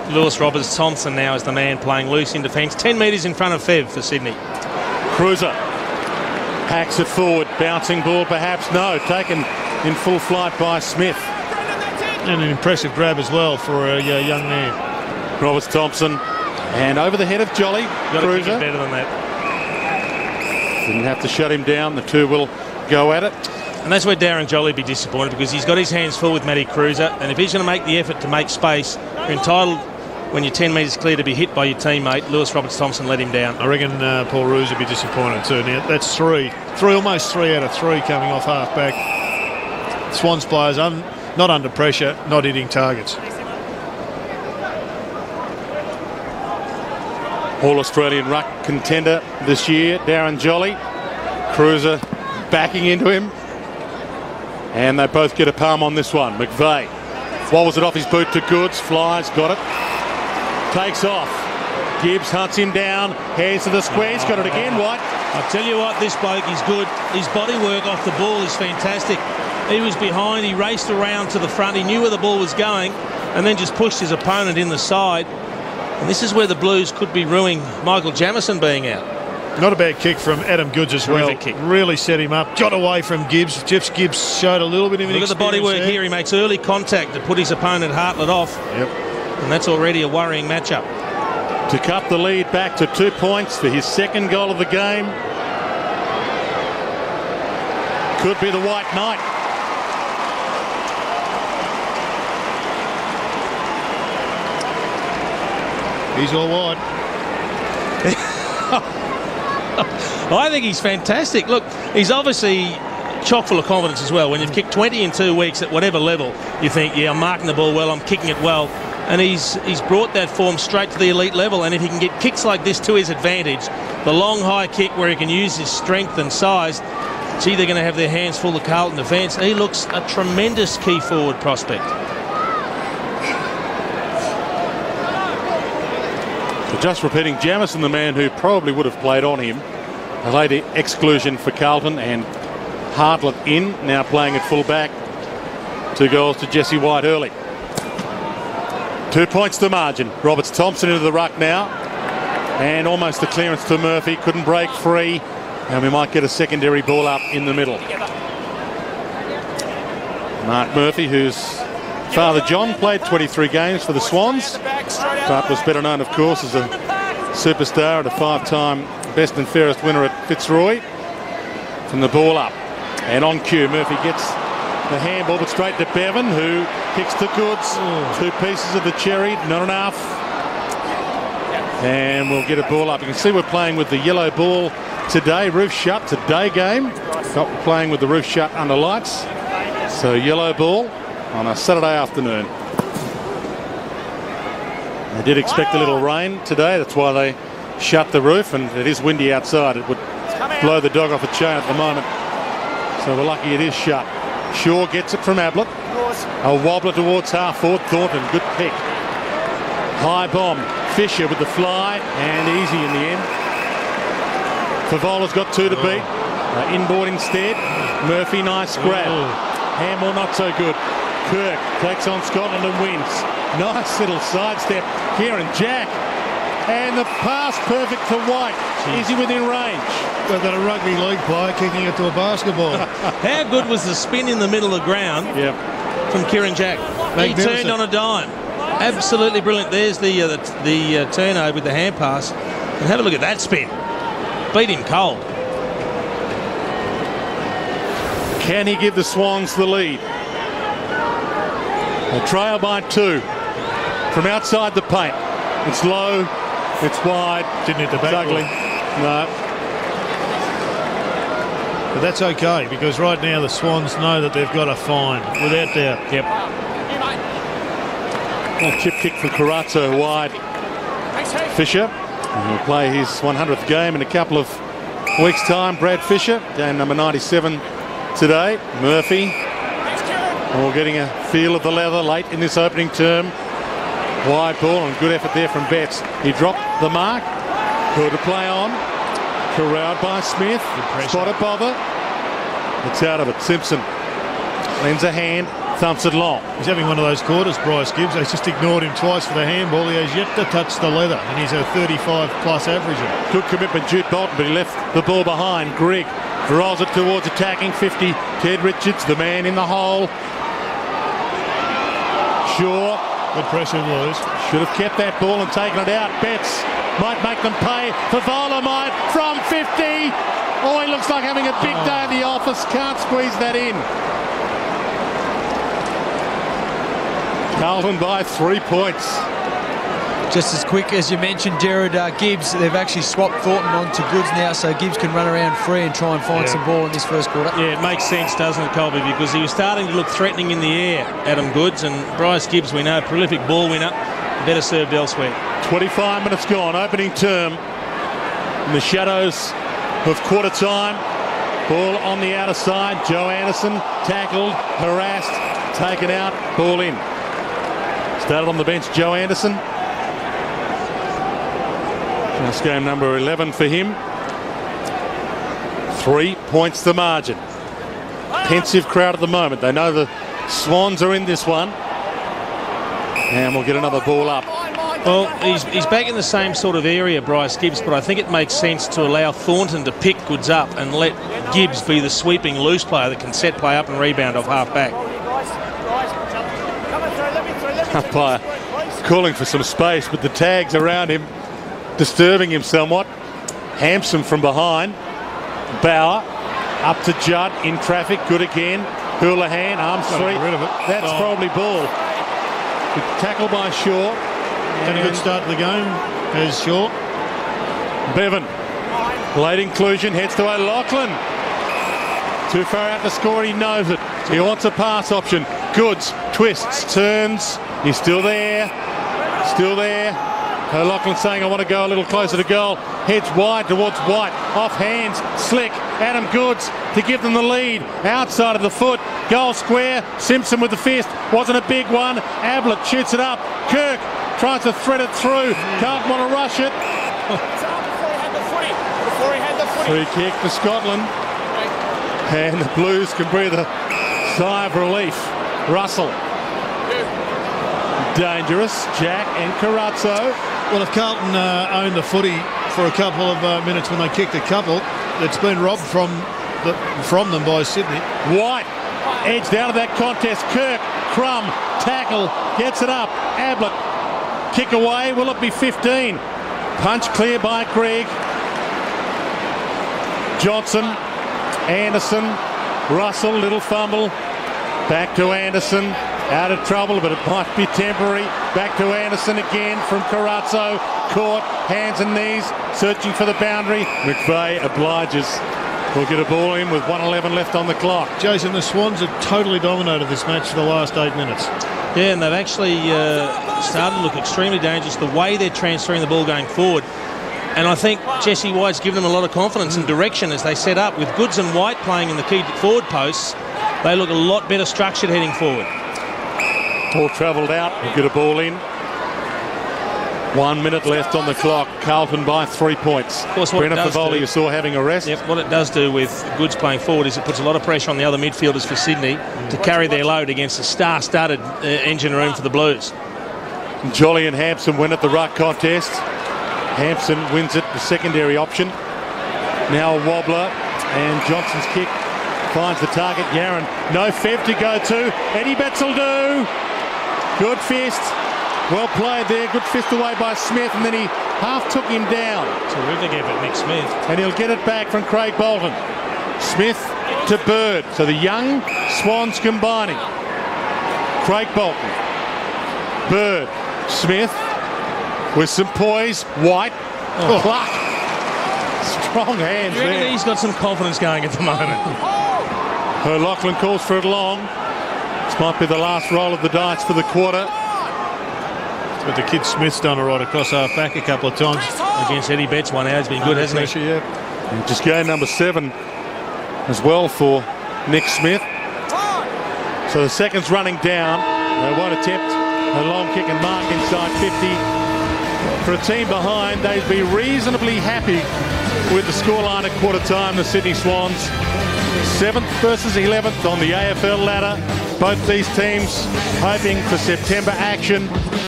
Lewis Roberts-Thompson now is the man playing loose in defence. 10 metres in front of Fev for Sydney. Cruiser hacks it forward. Bouncing ball perhaps. No, taken in full flight by Smith. And an impressive grab as well for a young man. Roberts-Thompson. And over the head of Jolly. Got to kick it better than that. Didn't have to shut him down. The two will go at it. And that's where Darren Jolly be disappointed, because he's got his hands full with Matty Cruiser, and if he's going to make the effort to make space, you're entitled, when you're 10 metres clear, to be hit by your teammate. Lewis Roberts-Thompson let him down. I reckon Paul Roos would be disappointed too. Now, that's almost three out of three coming off half-back. Swans players not under pressure, not hitting targets. All-Australian ruck contender this year, Darren Jolly. Cruiser backing into him. And they both get a palm on this one. McVeigh. What was it off his boot to Goods? Flies, got it. Takes off. Gibbs hunts him down. Heads to the square. He's got it again, White. I'll tell you what, this bloke is good. His body work off the ball is fantastic. He was behind, he raced around to the front, he knew where the ball was going, and then just pushed his opponent in the side. And this is where the Blues could be ruining Michael Jamieson being out. Not a bad kick from Adam Goods as well. Kick. Really set him up. Got away from Gibbs. Jeff Gibbs showed a little bit of Look at the body work here. He makes early contact to put his opponent Hartlett off. Yep. And that's already a worrying matchup. To cut the lead back to 2 points for his second goal of the game. Could be the White Knight. He's all wide. I think he's fantastic. Look, he's obviously chock full of confidence as well. When you've kicked 20 in 2 weeks at whatever level, you think, yeah, I'm marking the ball well, I'm kicking it well. And he's brought that form straight to the elite level. And if he can get kicks like this to his advantage, the long high kick where he can use his strength and size, gee, they're going to have their hands full of Carlton defence. He looks a tremendous key forward prospect. So just repeating, Jamieson, the man who probably would have played on him. A late exclusion for Carlton, and Hartlett in, now playing at full back. 2 goals to Jesse White early. 2 points to margin. Roberts-Thompson into the ruck now. And almost the clearance to Murphy. Couldn't break free. And we might get a secondary ball up in the middle. Mark Murphy, whose father John played 23 games for the Swans, but was better known, of course, as a superstar and a 5-time best and fairest winner at Fitzroy. From the ball up. And on cue, Murphy gets the handball, but straight to Bevan, who kicks to Goods. 2 pieces of the cherry, not enough. And we'll get a ball up. You can see we're playing with the yellow ball today. Roof shut. It's a day game. Not playing with the roof shut under lights. So yellow ball on a Saturday afternoon. They did expect a little rain today. That's why they shut the roof, and it is windy outside. It would blow the dog off a chain at the moment. So we're lucky it is shut. Shaw gets it from Ablett. A wobbler towards half forward. Thornton, good pick. High bomb. Fisher with the fly, and easy in the end. Favola's got 2 to beat. Inboard instead. Murphy, nice grab. Hamill not so good. Kirk takes on Scotland and wins. Nice little sidestep here, and Jack. And the pass perfect to White. Is he within range? They've got a rugby league player kicking it to a basketball. How good was the spin in the middle of the ground from Kieran Jack? He turned on a dime. Absolutely brilliant. There's the turnover with the hand pass. And have a look at that spin. Beat him cold. Can he give the Swans the lead? A trail by 2 from outside the paint. It's low, it's wide. Didn't hit the back. Ugly. No. But that's okay, because right now the Swans know that they've got a fine, without doubt. Yep. A chip kick from Carazzo wide. Fisher will play his 100th game in a couple of weeks' time. Brad Fisher, game number 97 today. Murphy, all getting a feel of the leather late in this opening term. Wide ball, and good effort there from Betts. He dropped the mark. Good to play on. Corralled by Smith. Spotted bother. It's out of it. Simpson lends a hand. thumps it long. He's having one of those quarters, Bryce Gibbs. They just ignored him twice for the handball. He has yet to touch the leather, and he's a 35-plus averager. Good commitment, Jude Bolton, but he left the ball behind. Grigg rolls it towards attacking 50. Ted Richards, the man in the hole. Shaw. Good pressure, Blues. Should have kept that ball and taken it out. Betts might make them pay. Favola might from 50. Oh, he looks like having a big day in the office. Can't squeeze that in. Carlton by 3 points. Just as quick as you mentioned, Jared, Gibbs, they've actually swapped Thornton onto Goods now, so Gibbs can run around free and try and find some ball in this first quarter. Yeah, it makes sense, doesn't it, Colby, because he was starting to look threatening in the air, Adam Goods, and Bryce Gibbs, we know, prolific ball winner, better served elsewhere. 25 minutes gone, opening term. In the shadows of quarter time. Ball on the outer side. Joe Anderson tackled, harassed, taken out, ball in. Started on the bench, Joe Anderson. That's game number 11 for him. 3 points the margin. Pensive crowd at the moment. They know the Swans are in this one. And we'll get another ball up. Well, he's back in the same sort of area, Bryce Gibbs, but I think it makes sense to allow Thornton to pick Goods up and let Gibbs be the sweeping loose player that can set play up and rebound off half back. Umpire calling for some space, but the tags around him disturbing him somewhat. Hampson from behind. Bauer up to Judd in traffic. Good again. Houlihan, arms free. That's probably ball. Tackled by Shaw. Had a good start to the game as Shaw. Bevan. Late inclusion. Heads to O'Loughlin. Too far out to score. He knows it. He wants a pass option. Goods. Twists. Turns. He's still there. Still there. O'Loughlin saying, I want to go a little closer to goal. Heads wide towards White. Off hands. Slick. Adam Goods to give them the lead. Outside of the foot. Goal square. Simpson with the fist. Wasn't a big one. Ablett shoots it up. Kirk tries to thread it through. Can't want to rush it. Free kick to Scotland. And the Blues can breathe a sigh of relief. Russell. Dangerous. Jack and Carazzo. Well, if Carlton owned the footy for a couple of minutes when they kicked a couple, it's been robbed from them by Sydney. White edged out of that contest. Kirk, Crum, tackle, gets it up. Ablett, kick away. Will it be 15? Punch clear by Grigg. Johnson, Anderson, Russell, little fumble. Back to Anderson. Out of trouble, but it might be temporary. Back to Anderson again from Carazzo. Caught, hands and knees, searching for the boundary. McVeigh obliges. We'll get a ball in with 1:11 left on the clock. Jason, the Swans have totally dominated this match for the last 8 minutes. Yeah, and they've actually started to look extremely dangerous the way they're transferring the ball going forward. And I think Jesse White's given them a lot of confidence and direction as they set up. With Goods and White playing in the key forward posts, they look a lot better structured heading forward. Ball travelled out. We'll get a ball in. 1 minute left on the clock. Carlton by 3 points. Of course, what Brennan Favola, you saw having a rest. Yep, what it does do with Goods playing forward is it puts a lot of pressure on the other midfielders for Sydney to carry their load against a star-studded engine room for the Blues. Jolly and Hampson win at the ruck contest. Hampson wins it, the secondary option. Now a wobbler, and Johnson's kick finds the target. Yaron, no Fev to go to. Eddie Betts will do. Good fist. Well played there. Good fist away by Smith, and then he half took him down. Terrific effort, Nick Smith. And he'll get it back from Craig Bolton. Smith to Bird. So the young Swans combining. Craig Bolton. Bird. Smith with some poise. White. Pluck. Strong hands there. He's got some confidence going at the moment. O'Loughlin calls for it long. This might be the last roll of the dice for the quarter. But the kid Smith's done it right across half back a couple of times. Against Eddie Betts, 1 hour. He's been good, hasn't he? Yeah. And just game number 7 as well for Nick Smith. So the second's running down. They won't attempt a long kick and mark inside 50. For a team behind, they'd be reasonably happy with the scoreline at quarter time. The Sydney Swans 7th versus 11th on the AFL ladder. Both these teams hoping for September action.